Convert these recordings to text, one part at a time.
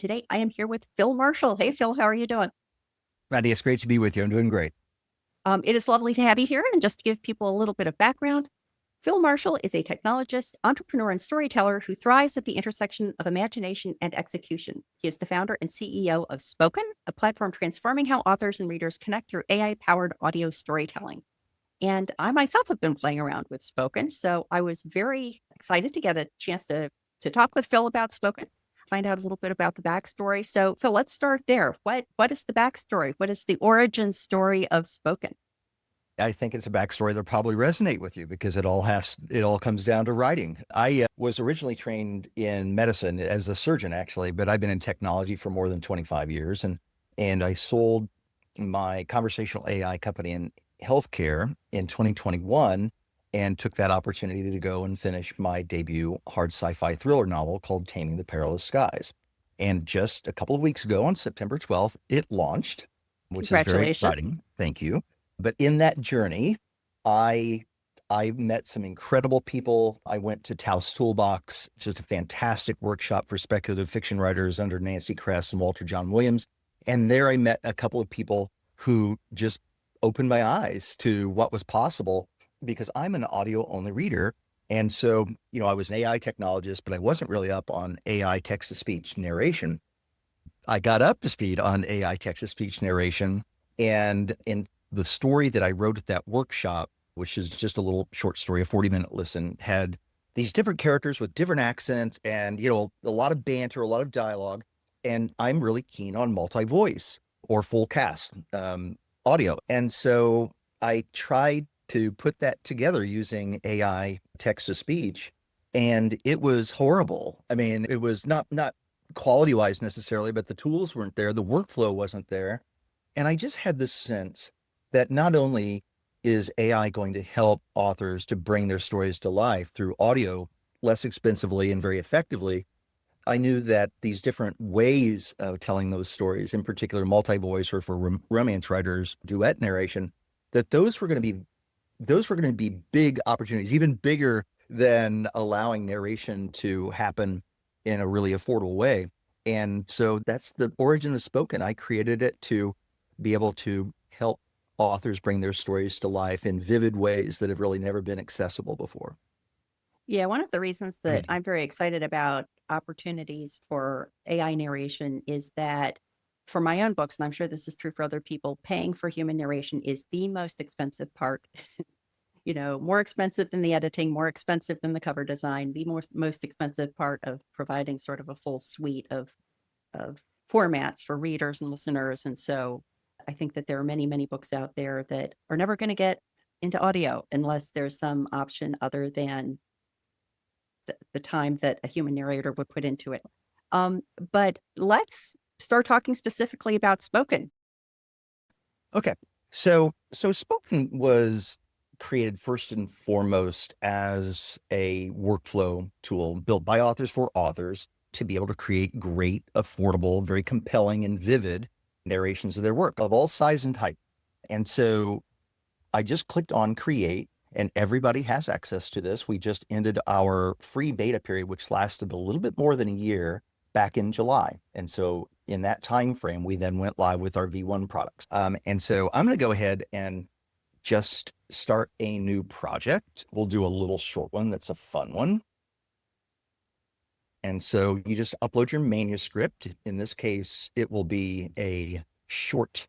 Today, I am here with Phil Marshall. Hey, Phil, how are you doing? Matty, it's great to be with you. I'm doing great. It is lovely to have you here. And just to give people a little bit of background, Phil Marshall is a technologist, entrepreneur, and storyteller who thrives at the intersection of imagination and execution. He is the founder and CEO of Spoken, a platform transforming how authors and readers connect through AI-powered audio storytelling. And I myself have been playing around with Spoken, so I was very excited to get a chance to talk with Phil about Spoken, find out a little bit about the backstory. So, Phil, let's start there. What is the backstory? What is the origin story of Spoken? I think it's a backstory that'll probably resonate with you because it all comes down to writing. I was originally trained in medicine as a surgeon, actually, but I've been in technology for more than 25 years, and I sold my conversational AI company in healthcare in 2021 and took that opportunity to go and finish my debut hard sci-fi thriller novel called Taming the Perilous Skies. And just a couple of weeks ago, on September 12th, it launched, which is very Congratulations. exciting. Thank you. But in that journey, I I met some incredible people. I went to Taos Toolbox, just a fantastic workshop for speculative fiction writers under Nancy Kress and Walter John Williams. And there I met a couple of people who just opened my eyes to what was possible because I'm an audio only reader. And so, I was an AI technologist, but I wasn't really up on AI text to speech narration. I got up to speed on AI text to speech narration. And in the story that I wrote at that workshop, which is just a little short story, a 40-minute listen, had these different characters with different accents and, a lot of banter, a lot of dialogue. And I'm really keen on multi-voice or full cast audio. And so I tried to put that together using AI text to speech, and it was horrible. I mean, it was not quality wise necessarily, but the tools weren't there. The workflow wasn't there. And I just had this sense that not only is AI going to help authors to bring their stories to life through audio less expensively and very effectively, I knew that these different ways of telling those stories, in particular multi-voice or for romance writers, duet narration, that those were going to be big opportunities, even bigger than allowing narration to happen in a really affordable way. And so that's the origin of Spoken. I created it to be able to help authors bring their stories to life in vivid ways that have really never been accessible before. Yeah, one of the reasons that I'm very excited about opportunities for AI narration is that for my own books, and I'm sure this is true for other people, paying for human narration is the most expensive part. More expensive than the editing, more expensive than the cover design, the most expensive part of providing sort of a full suite of formats for readers and listeners. And so I think that there are many, many books out there that are never going to get into audio unless there's some option other than the time that a human narrator would put into it. But let's start talking specifically about Spoken. Okay. So Spoken was created first and foremost as a workflow tool built by authors for authors to be able to create great, affordable, very compelling and vivid narrations of their work of all size and type. And so I just clicked on create and everybody has access to this. We just ended our free beta period, which lasted a little bit more than a year back in July. And so in that time frame, we then went live with our V1 products. And so I'm going to go ahead and just start a new project. We'll do a little short one that's a fun one. And so you just upload your manuscript. In this case, it will be a short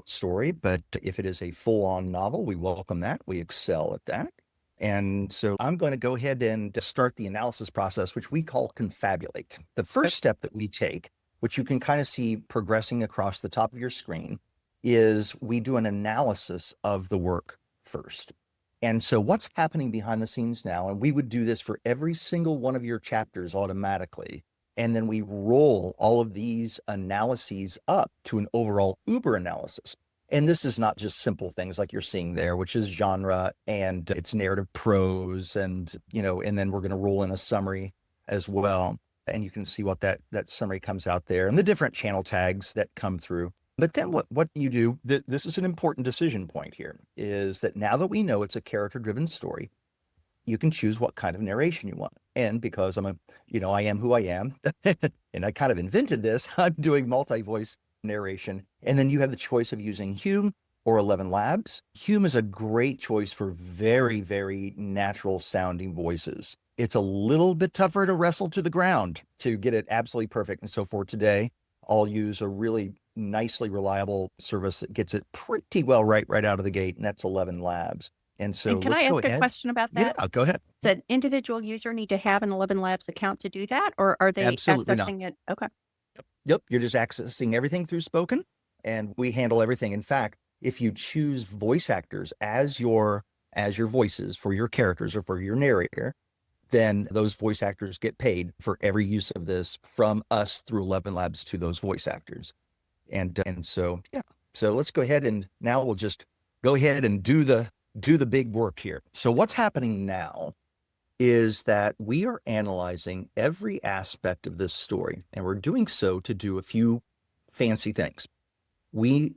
story, but if it is a full-on novel, we welcome that. We excel at that. And so I'm going to go ahead and start the analysis process, which we call confabulate. The first step that we take, which you can kind of see progressing across the top of your screen, is we do an analysis of the work first. And so what's happening behind the scenes now, and we would do this for every single one of your chapters automatically, and then we roll all of these analyses up to an overall Uber analysis. And this is not just simple things like you're seeing there, which is genre and it's narrative prose and, and then we're going to roll in a summary as well. And you can see what that summary comes out there and the different channel tags that come through. But then what you do, this is an important decision point here, is that now that we know it's a character-driven story, you can choose what kind of narration you want. And because I am who I am, and I kind of invented this, I'm doing multi-voice narration. And then you have the choice of using Hume or 11 Labs. Hume is a great choice for very, very natural sounding voices. It's a little bit tougher to wrestle to the ground to get it absolutely perfect. And so for today, I'll use a really nicely reliable service that gets it pretty well right out of the gate, and that's 11 Labs. And so And can let's I go ask a ahead. question about Yeah, that? go ahead. Does an individual user need to have an 11 Labs account to do that, or are they Absolutely not. accessing it? Okay. Yep, you're just accessing everything through Spoken, and we handle everything. In fact, if you choose voice actors as your voices for your characters or for your narrator, then those voice actors get paid for every use of this from us through 11 Labs to those voice actors. And so, yeah. So let's go ahead, and now we'll just go ahead and do the big work here. So what's happening now is that we are analyzing every aspect of this story, and we're doing so to do a few fancy things.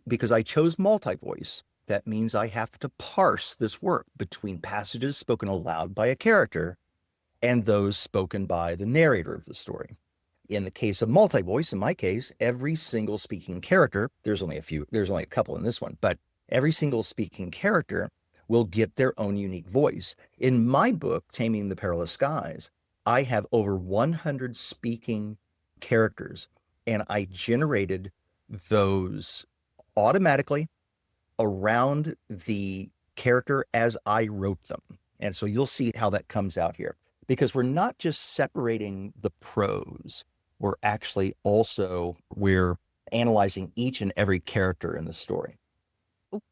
Because I chose multi-voice, that means I have to parse this work between passages spoken aloud by a character and those spoken by the narrator of the story. In the case of multi-voice, in my case, every single speaking character, there's only a couple in this one, but every single speaking character will get their own unique voice. In my book, Taming the Perilous Skies, I have over 100 speaking characters, and I generated those automatically around the character as I wrote them. And so you'll see how that comes out here, because we're not just separating the prose, we're analyzing each and every character in the story.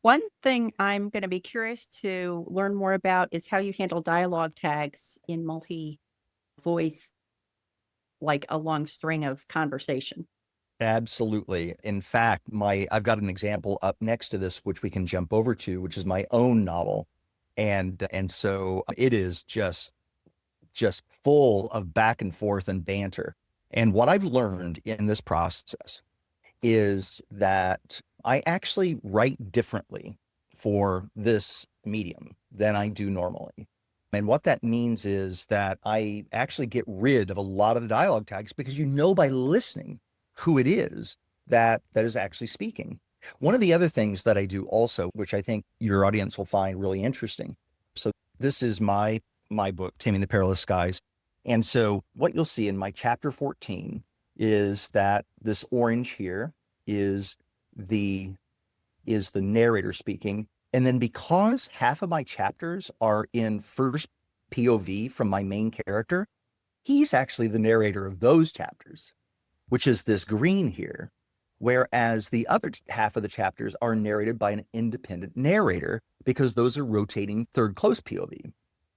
One thing I'm going to be curious to learn more about is how you handle dialogue tags in multi-voice, like a long string of conversation. Absolutely. In fact, I've got an example up next to this, which we can jump over to, which is my own novel. And so it is just full of back and forth and banter. And what I've learned in this process is that I actually write differently for this medium than I do normally. And what that means is that I actually get rid of a lot of the dialogue tags, because by listening who it is that is actually speaking. One of the other things that I do also, which I think your audience will find really interesting. So this is my book, Taming the Perilous Skies. And so what you'll see in my chapter 14 is that this orange here is the narrator speaking. And then because half of my chapters are in first POV from my main character, he's actually the narrator of those chapters, which is this green here. Whereas the other half of the chapters are narrated by an independent narrator, because those are rotating third close POV.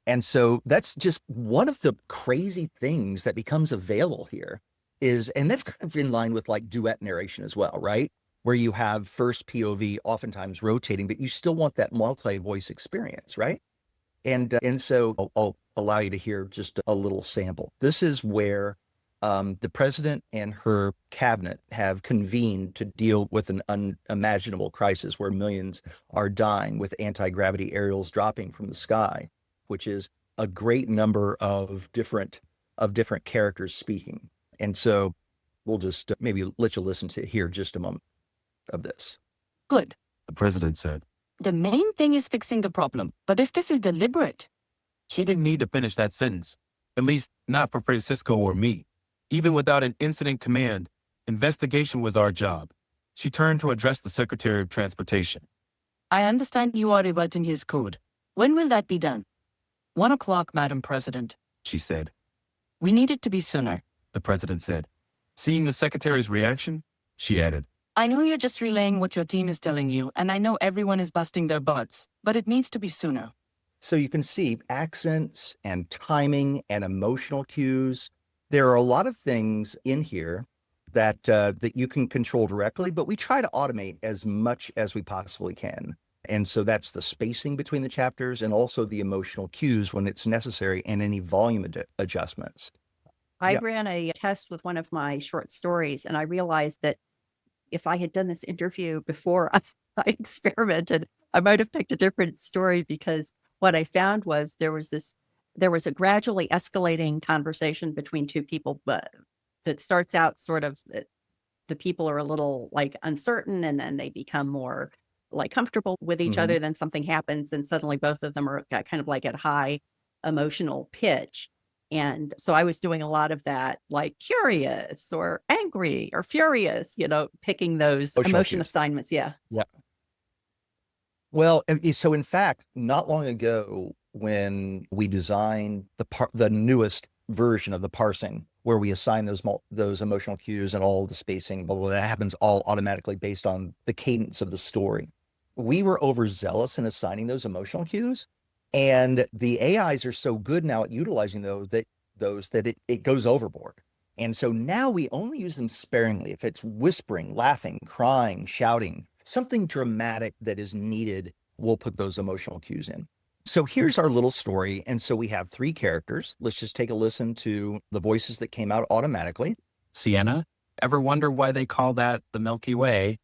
And so that's just one of the crazy things that becomes available here and that's kind of in line with like duet narration as well, right? Where you have first POV oftentimes rotating, but you still want that multi-voice experience, right? And so I'll allow you to hear just a little sample. This is where the president and her cabinet have convened to deal with an unimaginable crisis where millions are dying with anti-gravity aerials dropping from the sky, which is a great number of different characters speaking. And so we'll just maybe let you listen to hear just a moment of this. Good, the president said. The main thing is fixing the problem. But if this is deliberate. She didn't need to finish that sentence. At least not for Francisco or me. Even without an incident command, investigation was our job. She turned to address the Secretary of Transportation. I understand you are reverting his code. When will that be done? 1 o'clock, Madam President, she said. We need it to be sooner, the president said. Seeing the secretary's reaction, she added, I know you're just relaying what your team is telling you, and I know everyone is busting their butts, but it needs to be sooner. So you can see accents and timing and emotional cues. There are a lot of things in here that you can control directly, but we try to automate as much as we possibly can. And so that's the spacing between the chapters and also the emotional cues when it's necessary, and any volume adjustments. I ran a test with one of my short stories, and I realized that if I had done this interview before I experimented, I might have picked a different story, because what I found was there was this there was a gradually escalating conversation between two people, but that starts out sort of, the people are a little like uncertain, and then they become more like comfortable with each other. Then something happens and suddenly both of them are kind of like at high emotional pitch. And so I was doing a lot of that, like curious or angry or furious, picking those emotion cues. assignments. Yeah. Yeah. Well, so in fact, not long ago, when we designed the newest version of the parsing, where we assign those emotional cues and all the spacing, blah, blah, that happens all automatically based on the cadence of the story. We were overzealous in assigning those emotional cues, and the AIs are so good now at utilizing those that it goes overboard. And so now we only use them sparingly. If it's whispering, laughing, crying, shouting, something dramatic that is needed, we'll put those emotional cues in. So here's our little story. And so we have 3 characters. Let's just take a listen to the voices that came out automatically. Sienna, ever wonder why they call that the Milky Way?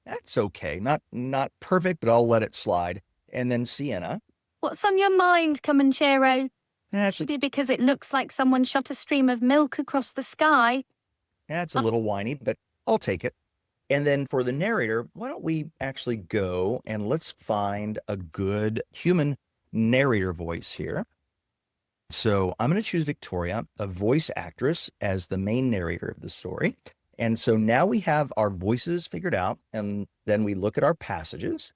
That's okay. Not perfect, but I'll let it slide. And then Sienna. What's on your mind, Comanchero? That's Maybe because it looks like someone shot a stream of milk across the sky. a little whiny, but I'll take it. And then for the narrator, why don't we actually go and let's find a good human narrator voice here. So I'm going to choose Victoria, a voice actress, as the main narrator of the story. And so now we have our voices figured out, and then we look at our passages.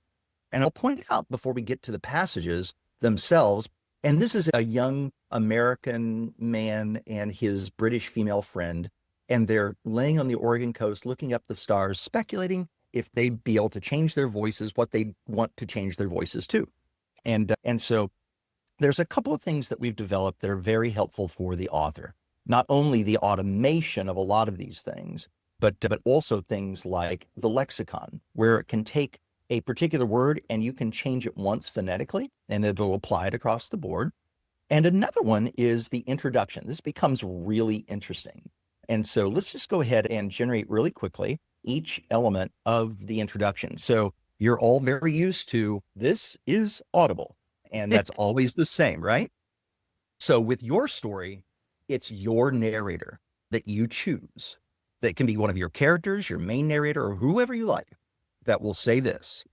And I'll point out before we get to the passages themselves, and this is a young American man and his British female friend, and they're laying on the Oregon coast, looking up the stars, speculating if they'd be able to change their voices, what they want to change their voices to. And so there's a couple of things that we've developed that are very helpful for the author. Not only the automation of a lot of these things, but also things like the lexicon, where it can take a particular word and you can change it once phonetically, and it'll apply it across the board. And another one is the introduction. This becomes really interesting. And so let's just go ahead and generate really quickly each element of the introduction. So you're all very used to, this is Audible, and that's always the same, right? So with your story, it's your narrator that you choose. That can be one of your characters, your main narrator, or whoever you like, that will say this.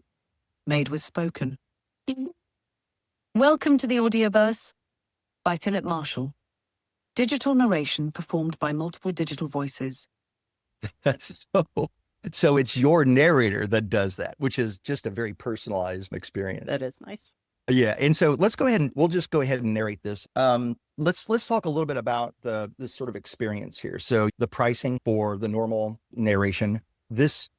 Made with spoken. Welcome to the Audioverse. By Philip Marshall. Digital narration performed by multiple digital voices. So it's your narrator that does that, which is just a very personalized experience. That is nice. Yeah. And so we'll just go ahead and narrate this. Let's talk a little bit about this sort of experience here. So the pricing for the normal narration, this,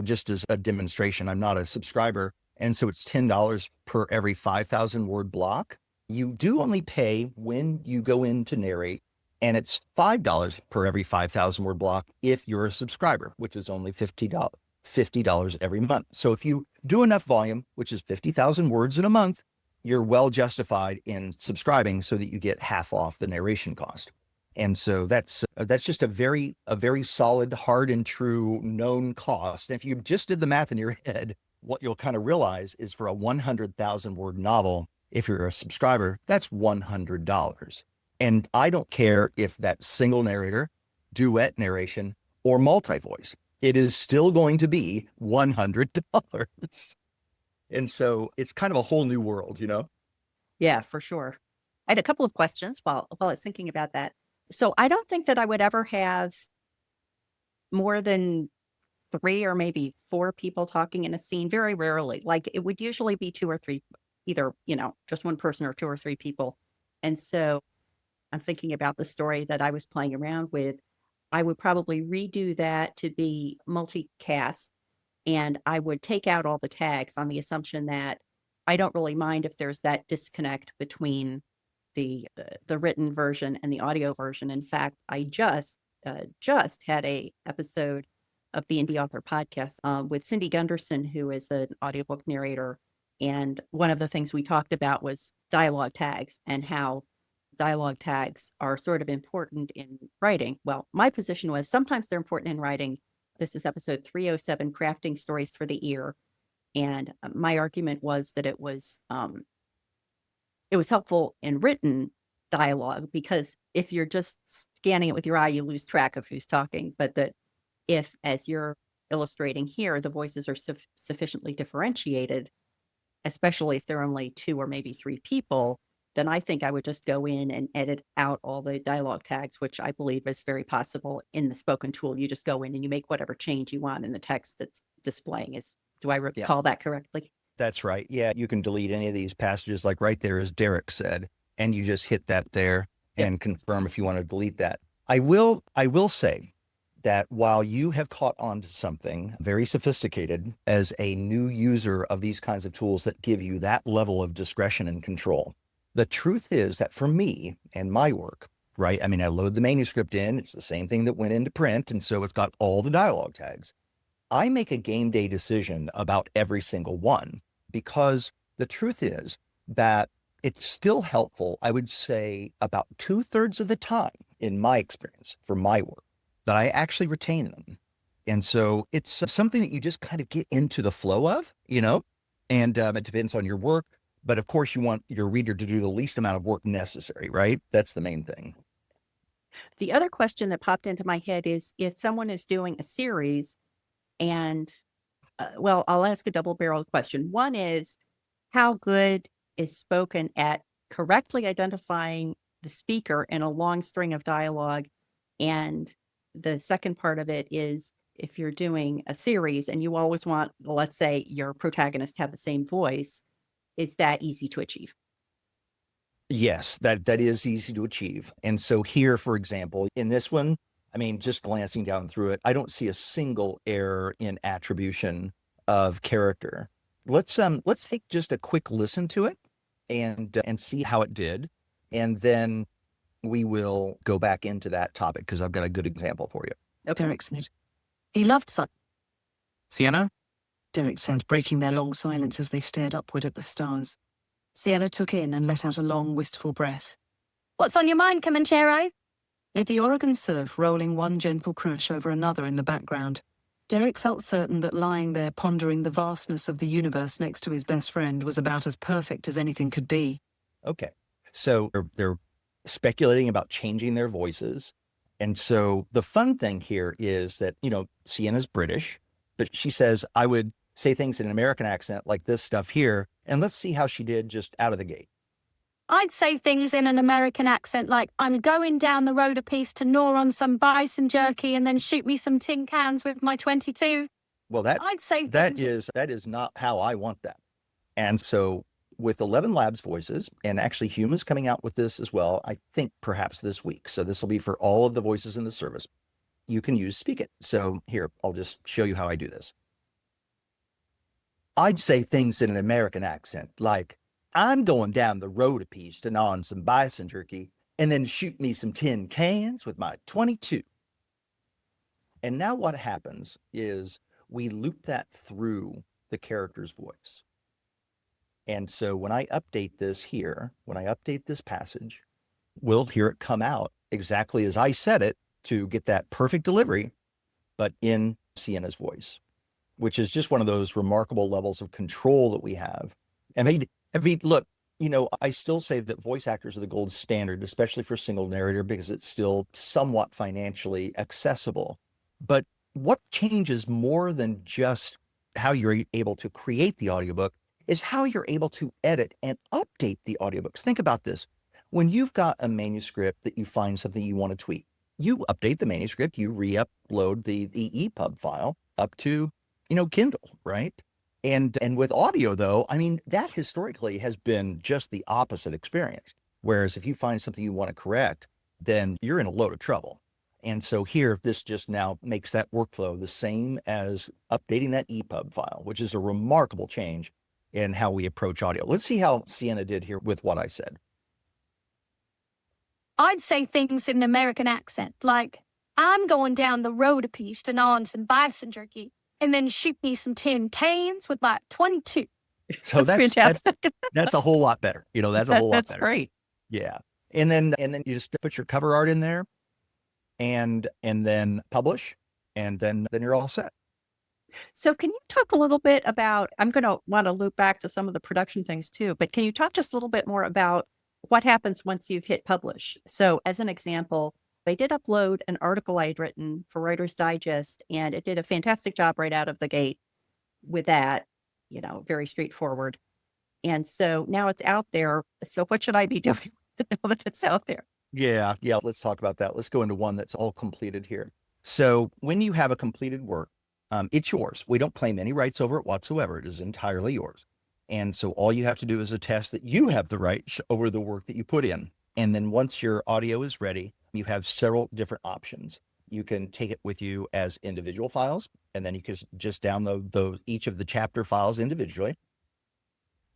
just as a demonstration, I'm not a subscriber. And so it's $10 per every 5,000 word block. You do only pay when you go in to narrate, and it's $5 per every 5,000 word block if you're a subscriber, which is only $50 every month. So if you do enough volume, which is 50,000 words in a month, you're well justified in subscribing so that you get half off the narration cost. And so that's just a very solid, hard and true known cost. And if you just did the math in your head, what you'll kind of realize is for a 100,000 word novel, if you're a subscriber, that's $100. And I don't care if that's single narrator, duet narration, or multi-voice. It is still going to be $100. And so it's kind of a whole new world, Yeah, for sure. I had a couple of questions while I was thinking about that. So I don't think that I would ever have more than 3 or maybe 4 people talking in a scene, very rarely. Like it would usually be 2 or 3, either, just one person or 2 or 3 people. And so I'm thinking about the story that I was playing around with. I would probably redo that to be multicast, and I would take out all the tags on the assumption that I don't really mind if there's that disconnect between the written version and the audio version. In fact, I just had a episode of the Indy Author Podcast with Cindy Gunderson, who is an audiobook narrator. And one of the things we talked about was dialogue tags and how dialogue tags are sort of important in writing. Well, my position was sometimes they're important in writing. This is episode 307, Crafting Stories for the Ear. And my argument was that it was it was helpful in written dialogue, because if you're just scanning it with your eye, you lose track of who's talking. But that if, as you're illustrating here, the voices are sufficiently differentiated, especially if there are only 2 or maybe 3 people, then I think I would just go in and edit out all the dialogue tags, which I believe is very possible in the spoken tool. You just go in and you make whatever change you want in the text that's displaying. Do I recall that correctly? That's right. Yeah, you can delete any of these passages, like right there, as Derek said, and you just hit that there and confirm if you want to delete that. I will say that while you have caught on to something very sophisticated as a new user of these kinds of tools that give you that level of discretion and control, the truth is that for me and my work, right? I mean, I load the manuscript in, it's the same thing that went into print, and so it's got all the dialogue tags. I make a game day decision about every single one, because the truth is that it's still helpful, I would say about 2/3 of the time in my experience for my work, that I actually retain them. And so it's something that you just kind of get into the flow of, and it depends on your work. But of course, you want your reader to do the least amount of work necessary, right? That's the main thing. The other question that popped into my head is, if someone is doing a series and, well, I'll ask a double-barreled question. One is, how good is spoken at correctly identifying the speaker in a long string of dialogue? And the second part of it is, if you're doing a series and you always want, let's say, your protagonist to have the same voice, is that easy to achieve? Yes, that is easy to achieve. And so here, for example, in this one, I mean, just glancing down through it, I don't see a single error in attribution of character. Let's take just a quick listen to it and see how it did. And then we will go back into that topic, because I've got a good example for you. Okay. Derek said, he loved such. Sienna? Derek said, breaking their long silence as they stared upward at the stars. Sienna took in and let out a long, wistful breath. What's on your mind, Comanchero? With the Oregon surf rolling one gentle crash over another in the background, Derek felt certain that lying there pondering the vastness of the universe next to his best friend was about as perfect as anything could be. Okay. So they're speculating about changing their voices. And so the fun thing here is that, Sienna's British, but she says, I would say things in an American accent like this stuff here. And let's see how she did just out of the gate. I'd say things in an American accent like, I'm going down the road a piece to gnaw on some bison jerky and then shoot me some tin cans with my 22. Well, I'd say that is not how I want that. And so with 11 Labs voices, and actually humans coming out with this as well, I think perhaps this week. So this will be for all of the voices in the service. You can use Speak It. So here, I'll just show you how I do this. I'd say things in an American accent like, I'm going down the road a piece to gnaw on some bison jerky and then shoot me some tin cans with my 22. And now what happens is we loop that through the character's voice. And so when I update this here, when I update this passage, we'll hear it come out exactly as I said it to get that perfect delivery, but in Sienna's voice, which is just one of those remarkable levels of control that we have. I mean, look, I still say that voice actors are the gold standard, especially for single narrator, because it's still somewhat financially accessible. But what changes more than just how you're able to create the audiobook is how you're able to edit and update the audiobooks. Think about this. When you've got a manuscript that you find something you want to tweak, you update the manuscript, you re-upload the EPUB file up to, Kindle, right? And with audio, though, I mean, that historically has been just the opposite experience. Whereas if you find something you want to correct, then you're in a load of trouble. And so here, this just now makes that workflow the same as updating that EPUB file, which is a remarkable change in how we approach audio. Let's see how Sienna did here with what I said. I'd say things in an American accent like, I'm going down the road a piece to gnaw on some bison jerky and then shoot me some tin cans with my 22. So that's fantastic. That's a whole lot better. That's a whole lot better. That's great. Yeah. And then you just put your cover art in there and then publish, and then you're all set. So can you talk a little bit about, I'm going to want to loop back to some of the production things too, but can you talk just a little bit more about what happens once you've hit publish? So as an example, I did upload an article I had written for Writer's Digest, and it did a fantastic job right out of the gate with that, very straightforward. And so now it's out there. So what should I be doing to know that it's out there? Yeah. Let's talk about that. Let's go into one that's all completed here. So when you have a completed work, it's yours. We don't claim any rights over it whatsoever. It is entirely yours. And so all you have to do is attest that you have the rights over the work that you put in. And then once your audio is ready, you have several different options. You can take it with you as individual files, and then you can just download each of the chapter files individually.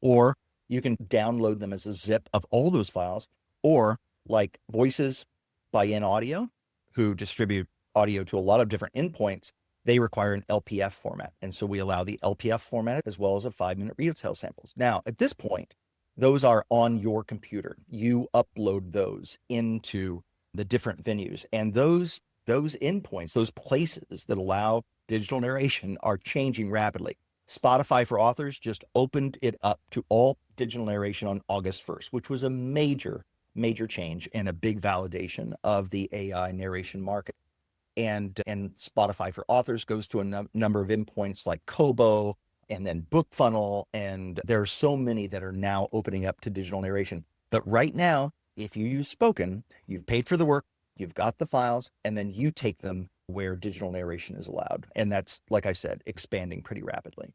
Or you can download them as a zip of all those files, or like Voices by In Audio, who distribute audio to a lot of different endpoints, they require an LPF format. And so we allow the LPF format as well as a 5-minute retail samples. Now, at this point, those are on your computer. You upload those into the different venues, and those endpoints, those places that allow digital narration are changing rapidly. Spotify for Authors just opened it up to all digital narration on August 1st, which was a major change and a big validation of the AI narration market. And Spotify for Authors goes to a number of endpoints like Kobo and then BookFunnel. And there are so many that are now opening up to digital narration. But right now, if you use Spoken, you've paid for the work, you've got the files, and then you take them where digital narration is allowed. And that's, like I said, expanding pretty rapidly.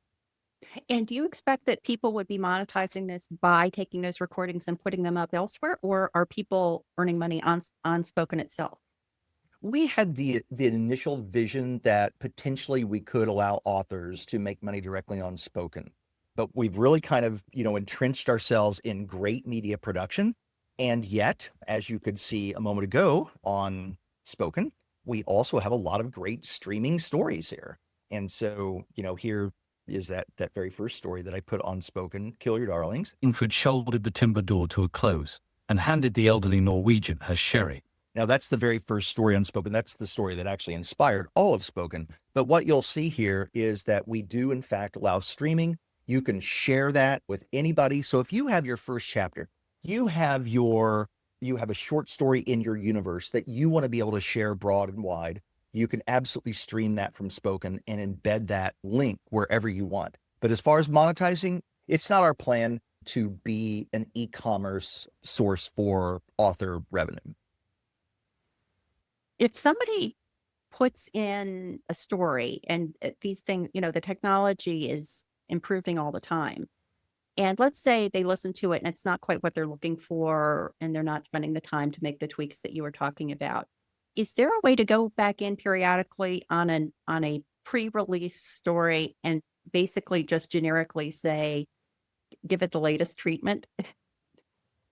And do you expect that people would be monetizing this by taking those recordings and putting them up elsewhere, or are people earning money on Spoken itself? We had the initial vision that potentially we could allow authors to make money directly on Spoken, but we've really kind of, entrenched ourselves in great media production. And yet, as you could see a moment ago on Spoken, we also have a lot of great streaming stories here. And so, here is that very first story that I put on Spoken, Kill Your Darlings. Ingrid shouldered the timber door to a close and handed the elderly Norwegian her sherry. Now, that's the very first story on Spoken. That's the story that actually inspired all of Spoken. But what you'll see here is that we do, in fact, allow streaming. You can share that with anybody. So if you have your first chapter, you have a short story in your universe that you want to be able to share broad and wide, you can absolutely stream that from Spoken and embed that link wherever you want. But as far as monetizing, it's not our plan to be an e-commerce source for author revenue. If somebody puts in a story, and these things, the technology is improving all the time, and let's say they listen to it and it's not quite what they're looking for, and they're not spending the time to make the tweaks that you were talking about, is there a way to go back in periodically on a pre-release story and basically just generically say, give it the latest treatment?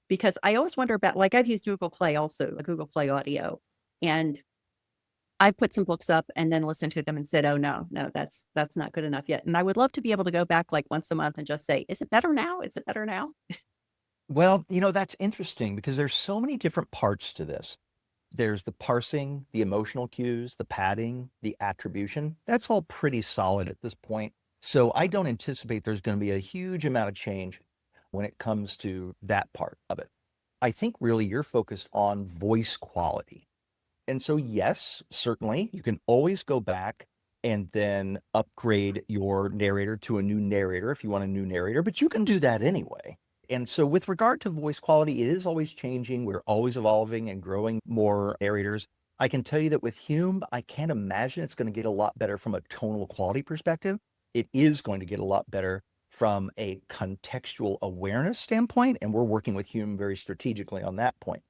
Because I always wonder about, like, I've used Google Play also, Google Play Audio, and I put some books up and then listened to them and said, oh, no, that's not good enough yet. And I would love to be able to go back like once a month and just say, is it better now? Is it better now? Well, that's interesting because there's so many different parts to this. There's the parsing, the emotional cues, the padding, the attribution. That's all pretty solid at this point. So I don't anticipate there's going to be a huge amount of change when it comes to that part of it. I think really you're focused on voice quality. And so, yes, certainly you can always go back and then upgrade your narrator to a new narrator if you want a new narrator, but you can do that anyway. And so with regard to voice quality, it is always changing. We're always evolving and growing more narrators. I can tell you that with Hume, I can't imagine it's going to get a lot better from a tonal quality perspective. It is going to get a lot better from a contextual awareness standpoint, and we're working with Hume very strategically on that point.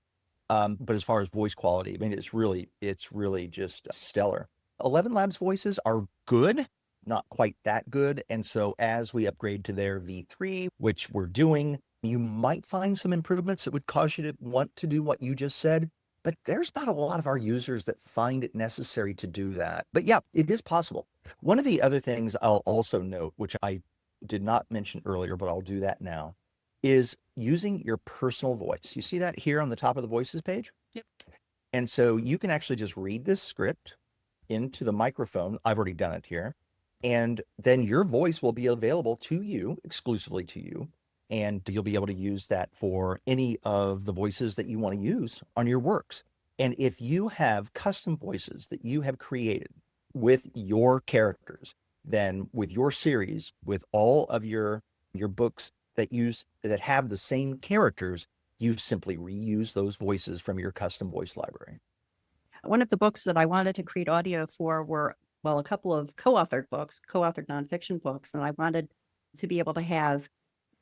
But as far as voice quality, I mean, it's really just stellar. 11 Labs voices are good, not quite that good. And so as we upgrade to their V3, which we're doing, you might find some improvements that would cause you to want to do what you just said. But there's not a lot of our users that find it necessary to do that. But yeah, it is possible. One of the other things I'll also note, which I did not mention earlier, but I'll do that now, is using your personal voice. You see that here on the top of the voices page? Yep. And so you can actually just read this script into the microphone. I've already done it here. And then your voice will be available to you, exclusively to you. And you'll be able to use that for any of the voices that you want to use on your works. And if you have custom voices that you have created with your characters, then with your series, with all of your books that have the same characters, you simply reuse those voices from your custom voice library. One of the books that I wanted to create audio for were, well, a couple of co-authored nonfiction books, and I wanted to be able to have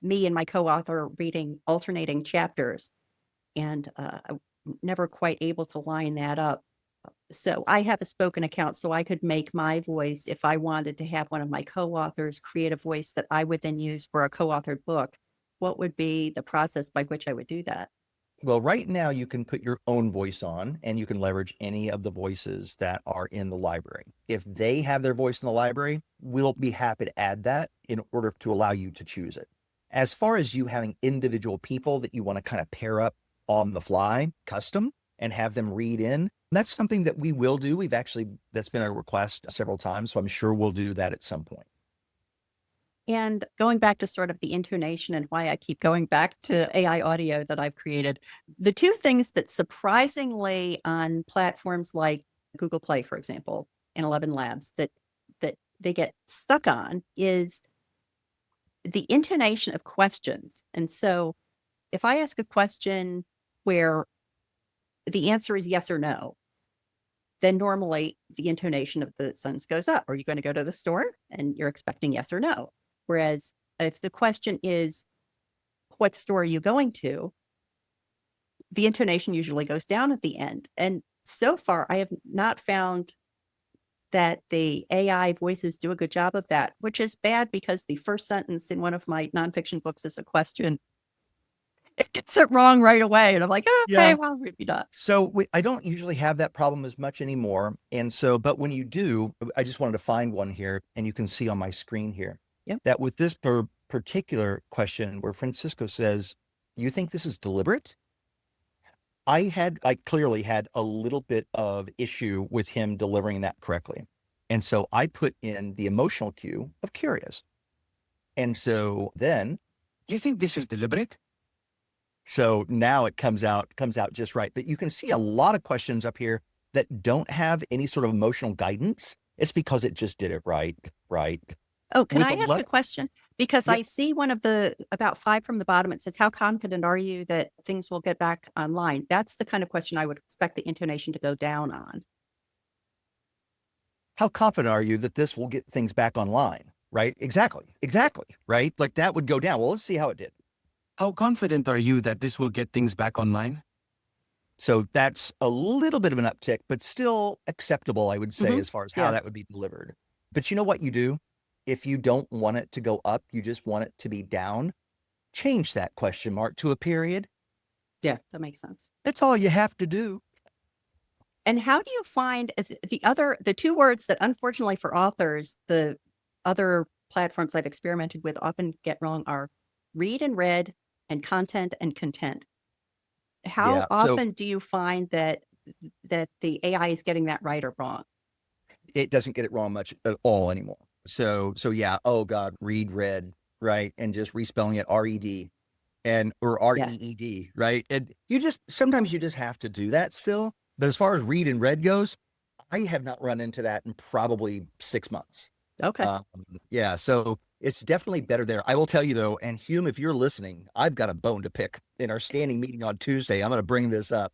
me and my co-author reading alternating chapters, and I'm never quite able to line that up. So I have a spoken account, so I could make my voice, if I wanted to have one of my co-authors create a voice that I would then use for a co-authored book. What would be the process by which I would do that? Well, right now you can put your own voice on, and you can leverage any of the voices that are in the library. If they have their voice in the library, we'll be happy to add that in order to allow you to choose it. As far as you having individual people that you want to kind of pair up on the fly, custom, and have them read in, that's something that we will do. That's been a request several times, so I'm sure we'll do that at some point. And going back to sort of the intonation and why I keep going back to AI audio that I've created, the two things that surprisingly on platforms like Google Play, for example, and 11 Labs, that they get stuck on is the intonation of questions. And so if I ask a question where the answer is yes or no, then normally the intonation of the sentence goes up. Are you going to go to the store? And you're expecting yes or no. Whereas if the question is, what store are you going to? The intonation usually goes down at the end. And so far, I have not found that the AI voices do a good job of that, which is bad because the first sentence in one of my nonfiction books is a question. It gets it wrong right away. And I'm like, okay, Yeah. well, maybe not. So I don't usually have that problem as much anymore. And so, but when you do, I just wanted to find one here, and you can see on my screen here. Yep. That with this particular question where Francisco says, you think this is deliberate? I clearly had a little bit of issue with him delivering that correctly. And so I put in the emotional cue of curious. And so then, You think this is deliberate? so now it comes out just right. But you can see a lot of questions up here that don't have any sort of emotional guidance. It's because it just did it right. Oh, can With I a ask lot- a question? Because Yep. I see one of the about 5 from the bottom. It says, how confident are you that things will get back online? That's the kind of question I would expect the intonation to go down on. How confident are you that this will get things back online? Right? Exactly. Right? Like that would go down. Well, let's see how it did. How confident are you that this will get things back online? So that's a little bit of an uptick, but still acceptable, I would say, Mhm. as far as how Yeah. that would be delivered. But you know what you do? If you don't want it to go up, you just want it to be down, change that question mark to a period. Yeah, that makes sense. That's all you have to do. And how do you find the two words that unfortunately for authors, the other platforms I've experimented with often get wrong are read and read and content and content. How Yeah, so often do you find that the AI is getting that right or wrong? it doesn't get it wrong much at all anymore. So yeah, oh God, read, right? And just respelling it RED or REED, right? And sometimes you just have to do that still. But as far as read and read goes, I have not run into that in probably 6 months. Okay. Yeah, so it's definitely better there. I will tell you though, and Hume, if you're listening, I've got a bone to pick in our standing meeting on Tuesday. I'm going to bring this up.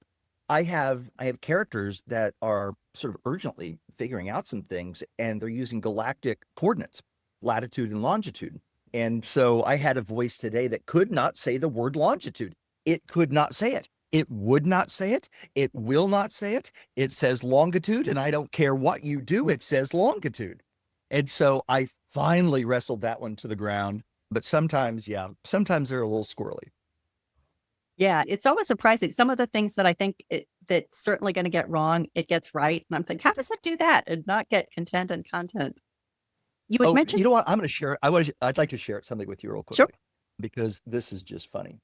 I have characters that are sort of urgently figuring out some things, and they're using galactic coordinates, latitude and longitude. And so I had a voice today that could not say the word longitude. It could not say it. It would not say it. It will not say it. It says longitude, and I don't care what you do, it says longitude. And so I finally wrestled that one to the ground. But sometimes they're a little squirrely. Yeah, it's always surprising. Some of the things that I think that's certainly going to get wrong, it gets right. And I'm thinking, how does it do that and not get content and content? You would mention. You know what? I'm going to share. I'd like to share something with you real quickly, Sure. because this is just funny.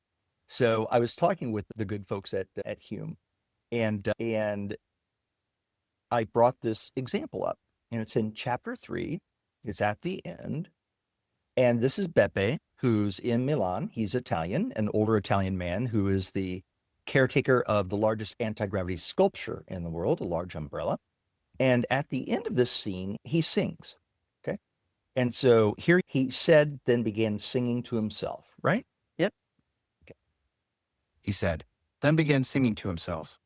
So I was talking with the good folks at Hume, and I brought this example up, and it's in chapter 3. It's at the end. And this is Beppe, who's in Milan. He's Italian, an older Italian man who is the caretaker of the largest anti-gravity sculpture in the world, a large umbrella. And at the end of this scene, he sings. Okay. And so here he said, then began singing to himself, right? Yep. Okay. He said, then began singing to himself.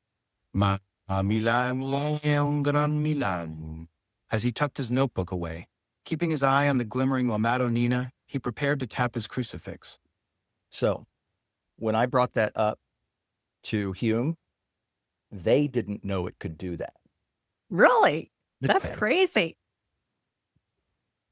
Ma Milan è un gran Milan. As he tucked his notebook away, keeping his eye on the glimmering La Madonnina, he prepared to tap his crucifix. So when I brought that up to Hume, they didn't know it could do that. Really? That's crazy.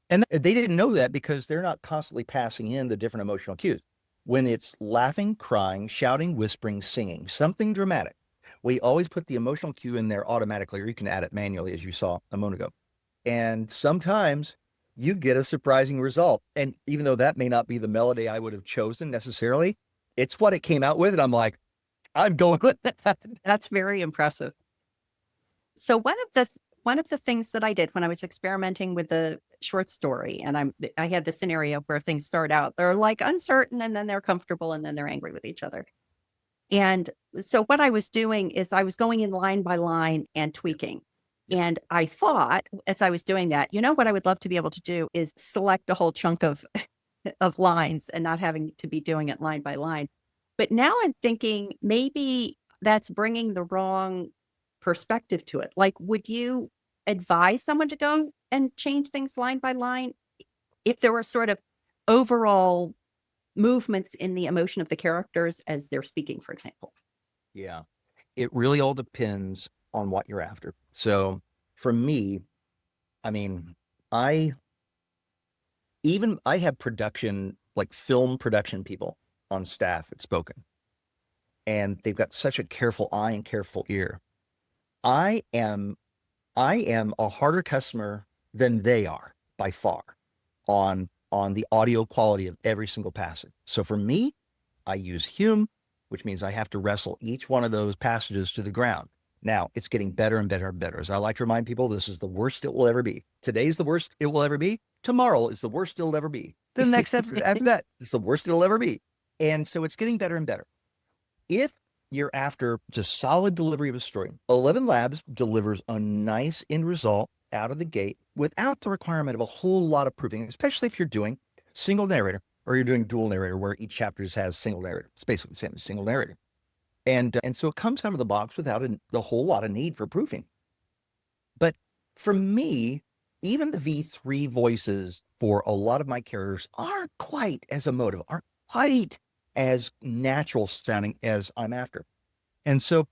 And they didn't know that because they're not constantly passing in the different emotional cues. When it's laughing, crying, shouting, whispering, singing, something dramatic, we always put the emotional cue in there automatically, or you can add it manually, as you saw a moment ago. And sometimes you get a surprising result. And even though that may not be the melody I would have chosen necessarily, it's what it came out with. And I'm like, I'm going with that. That's very impressive. So one of the things that I did when I was experimenting with the short story, and I had the scenario where things start out, they're like uncertain, and then they're comfortable, and then they're angry with each other. And so what I was doing is I was going in line by line and tweaking. And I thought, as I was doing that, what I would love to be able to do is select a whole chunk of lines and not having to be doing it line by line. But now I'm thinking maybe that's bringing the wrong perspective to it. Like, would you advise someone to go and change things line by line if there were sort of overall movements in the emotion of the characters as they're speaking, for example? Yeah, it really all depends on what you're after. So for me, I mean, I have production, like film production people on staff at Spoken, and they've got such a careful eye and careful ear. I am a harder customer than they are by far on the audio quality of every single passage. So for me, I use Hume, which means I have to wrestle each one of those passages to the ground. Now it's getting better and better and better. As I like to remind people, this is the worst it will ever be. Today's the worst it will ever be. Tomorrow is the worst it'll ever be. The next after that is the worst it'll ever be. And so it's getting better and better. If you're after just solid delivery of a story, 11 Labs delivers a nice end result out of the gate without the requirement of a whole lot of proofing, especially if you're doing single narrator or you're doing dual narrator where each chapter just has single narrator. It's basically the same as single narrator. And so it comes out of the box without a whole lot of need for proofing. But for me, even the V3 voices for a lot of my characters aren't quite as emotive, aren't quite as natural sounding as I'm after. And so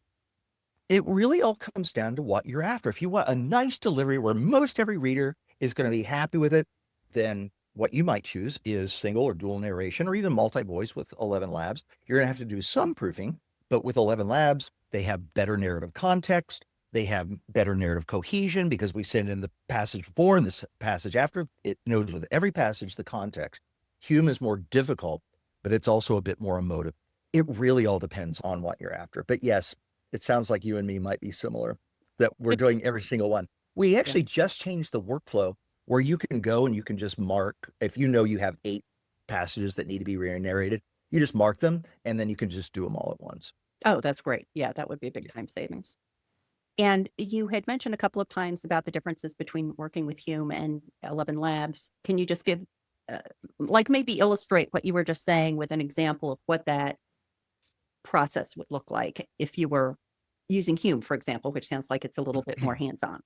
it really all comes down to what you're after. If you want a nice delivery where most every reader is going to be happy with it, then what you might choose is single or dual narration or even multi-voice with 11 Labs. You're going to have to do some proofing, but with 11 Labs, they have better narrative context. They have better narrative cohesion because we send in the passage before and this passage after. It knows with every passage the context. Hume is more difficult, but it's also a bit more emotive. It really all depends on what you're after. But yes, it sounds like you and me might be similar, that we're doing every single one. We actually just changed the workflow where you can go and you can just mark, if you know you have 8 passages that need to be re-narrated, you just mark them and then you can just do them all at once. Oh, that's great. Yeah, that would be a big time savings. And you had mentioned a couple of times about the differences between working with Hume and 11 Labs. Can you just give, maybe illustrate what you were just saying with an example of what that process would look like if you were using Hume, for example, which sounds like it's a little bit more hands-on?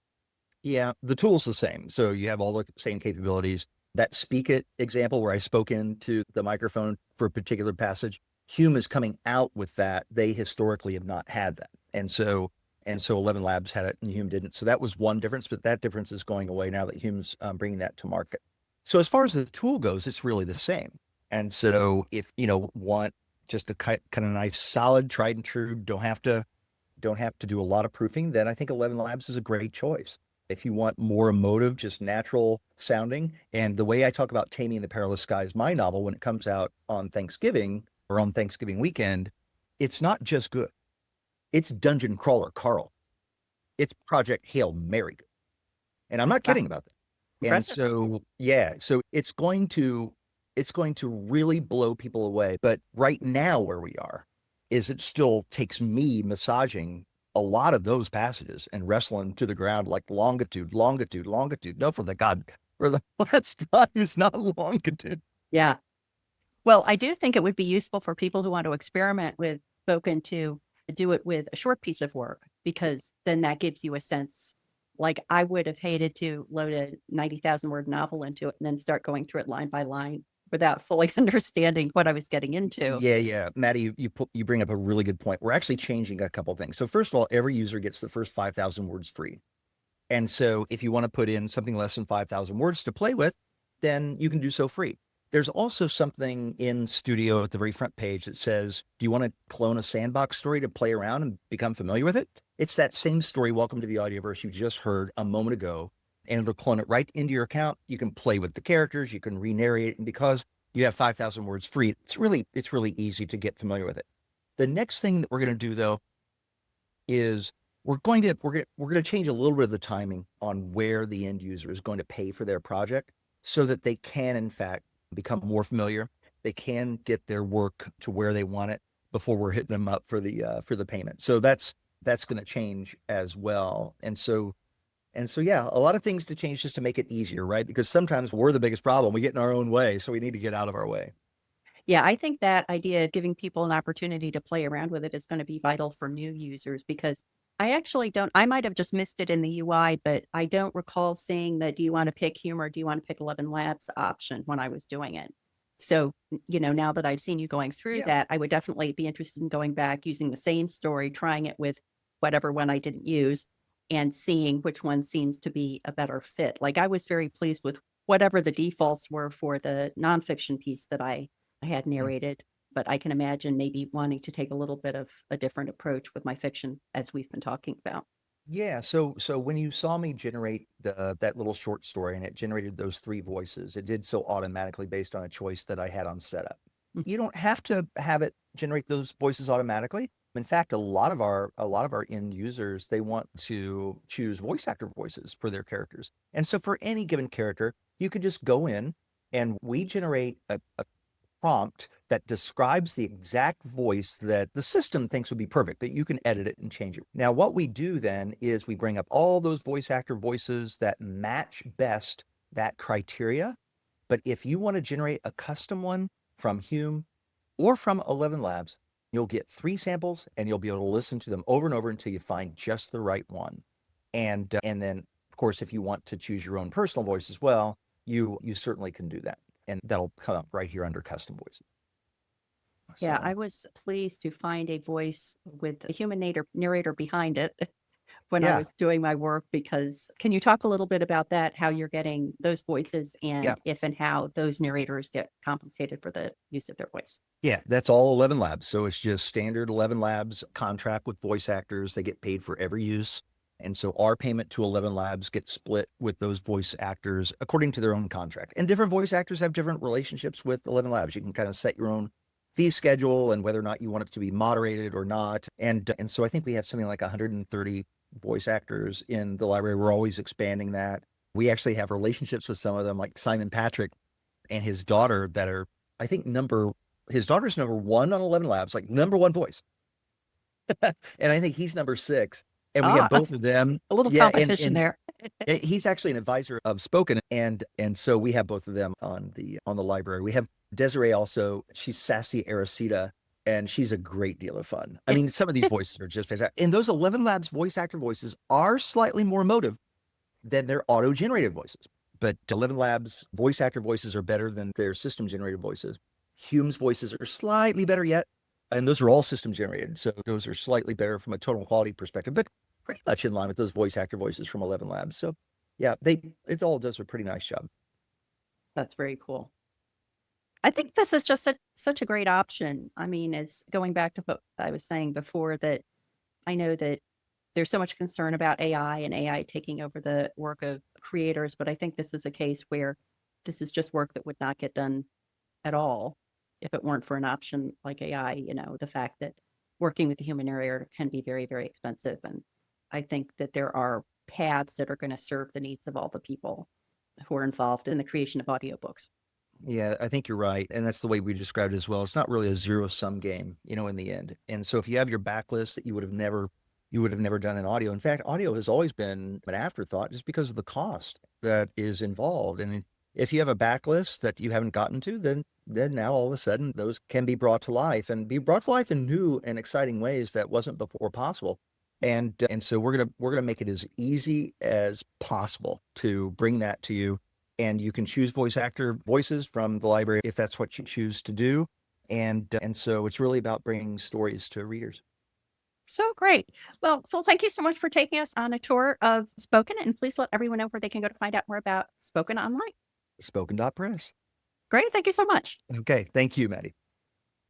Yeah, the tool's the same. So you have all the same capabilities. That Speak It example where I spoke into the microphone for a particular passage, Hume is coming out with that. They historically have not had that. And so 11 Labs had it and Hume didn't. So that was one difference, but that difference is going away now that Hume's bringing that to market. So as far as the tool goes, it's really the same. And so if, want just a kind of nice, solid, tried and true, don't have to do a lot of proofing, then I think 11 Labs is a great choice. If you want more emotive, just natural sounding, and the way I talk about Taming the Perilous Skies, my novel, when it comes out on Thanksgiving or on Thanksgiving weekend, it's not just good. It's Dungeon Crawler Carl. It's Project Hail Mary. And I'm not kidding about that. And Impressive. so, yeah, so it's going to really blow people away. But right now where we are is it still takes me massaging a lot of those passages and wrestling to the ground like longitude, longitude, longitude. No, that's not, it's not longitude. Yeah. Well, I do think it would be useful for people who want to experiment with spoken to do it with a short piece of work, because then that gives you a sense. Like, I would have hated to load a 90,000 word novel into it and then start going through it line by line without fully understanding what I was getting into. Yeah. Matty, you bring up a really good point. We're actually changing a couple things. So first of all, every user gets the first 5,000 words free. And so if you want to put in something less than 5,000 words to play with, then you can do so free. There's also something in Studio at the very front page that says, do you want to clone a sandbox story to play around and become familiar with it? It's that same story, Welcome to the Audioverse, you just heard a moment ago, and it'll clone it right into your account. You can play with the characters, you can re-narrate it, and because you have 5,000 words free, it's really easy to get familiar with it. The next thing that we're going to do, though, is we're going to change a little bit of the timing on where the end user is going to pay for their project so that they can, in fact, become more familiar. They can get their work to where they want it before we're hitting them up for the payment. So that's going to change as well. And so yeah, a lot of things to change just to make it easier, right? Because sometimes we're the biggest problem. We get in our own way, so we need to get out of our way. Yeah, I think that idea of giving people an opportunity to play around with it is going to be vital for new users, because I might have just missed it in the UI, but I don't recall seeing the do you want to pick humor, do you want to pick 11 Labs option when I was doing it. So, now that I've seen you going through Yeah. that, I would definitely be interested in going back, using the same story, trying it with whatever one I didn't use, and seeing which one seems to be a better fit. Like, I was very pleased with whatever the defaults were for the nonfiction piece that I had narrated, but I can imagine maybe wanting to take a little bit of a different approach with my fiction, as we've been talking about. Yeah, so when you saw me generate that little short story and it generated those 3 voices, it did so automatically based on a choice that I had on setup. Mm. You don't have to have it generate those voices automatically. In fact, a lot of our end users, they want to choose voice actor voices for their characters. And so for any given character, you could just go in and we generate a prompt that describes the exact voice that the system thinks would be perfect, but you can edit it and change it. Now, what we do then is we bring up all those voice actor voices that match best that criteria. But if you want to generate a custom one from Hume or from 11 Labs, you'll get 3 samples and you'll be able to listen to them over and over until you find just the right one. And then, of course, if you want to choose your own personal voice as well, you certainly can do that. And that'll come up right here under custom voices. Yeah, So, I was pleased to find a voice with a human narrator behind it when I yeah, was doing my work, because can you talk a little bit about that, how you're getting those voices, yeah, and if and how those narrators get compensated for the use of their voice? yeah. That's all 11 Labs. So it's just standard 11 Labs contract with voice actors. They get paid for every use. And so our payment to 11 Labs gets split with those voice actors according to their own contract. And different voice actors have different relationships with 11 Labs. You can kind of set your own fee schedule and whether or not you want it to be moderated or not. And so I think we have something like 130 voice actors in the library. We're always expanding that. We actually have relationships with some of them, like Simon Patrick and his daughter, that are, I think, his daughter's number 1 on 11 Labs, like number 1 voice. And I think he's number 6. And we have both of them. A little Yeah, competition there. he's actually an advisor of Spoken, and so we have both of them on the library. We have Desiree also. She's Sassy Aracita, and she's a great deal of fun. I mean, some of these voices are just fantastic. And those 11 Labs voice actor voices are slightly more emotive than their auto-generated voices. But 11 Labs voice actor voices are better than their system-generated voices. Hume's voices are slightly better yet, and those are all system generated. So those are slightly better from a total quality perspective, but pretty much in line with those voice actor voices from 11 Labs. So yeah, it all does a pretty nice job. That's very cool. I think this is just such a great option. I mean, it's going back to what I was saying before, that I know that there's so much concern about AI and AI taking over the work of creators, but I think this is a case where this is just work that would not get done at all if it weren't for an option like AI. The fact that working with the human narrator can be very, very expensive. And I think that there are paths that are going to serve the needs of all the people who are involved in the creation of audiobooks. Yeah, I think you're right. And that's the way we described it as well. It's not really a zero-sum game, in the end. And so if you have your backlist that you would have never done in audio. In fact, audio has always been an afterthought just because of the cost that is involved. And if you have a backlist that you haven't gotten to, then now all of a sudden those can be brought to life and be brought to life in new and exciting ways that wasn't before possible. And so we're gonna make it as easy as possible to bring that to you. And you can choose voice actor voices from the library if that's what you choose to do. And so it's really about bringing stories to readers. So great. Well, Phil, thank you so much for taking us on a tour of Spoken. And please let everyone know where they can go to find out more about Spoken online. Spoken.press. Great. Thank you so much. Okay. Thank you, Matty.